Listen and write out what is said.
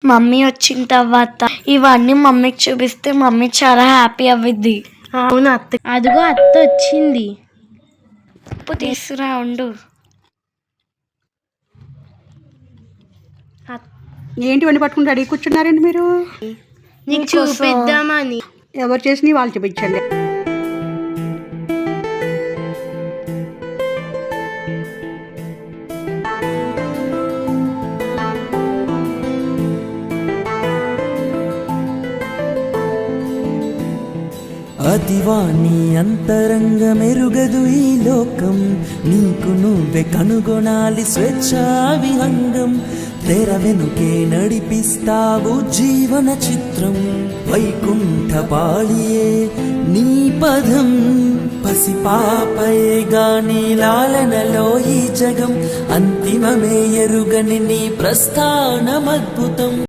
Mummy వచ్చిన తర్వాత ఇవన్నీ మమ్మీకి చూపిస్తే మమ్మీ చాలా హ్యాపీ అవ్విద్ది. అవును అత్త, అదిగో అత్త వచ్చింది. ఉప్పు తీసుకురా ఉండు. ఏంటి వండి పట్టుకుంటే అడిగి కూర్చున్నారండి మీరు? నీకు చూపిద్దామని. ఎవరు చేసినవి వాళ్ళు చూపించండి. అదివాణి అంతరంగ మెరుగదు ఈ లోకం, నీకు నువ్వే కనుగొనాలి స్వేచ్ఛా విహంగం. తెర వెనుకే నడిపిస్తావు జీవన చిత్రం, వైకుంఠ పాళియే నీ పదం. పసిపాపయే గాని లాలనలో ఈ జగం, అంతిమమే ఎరుగని నీ ప్రస్థానమద్భుతం.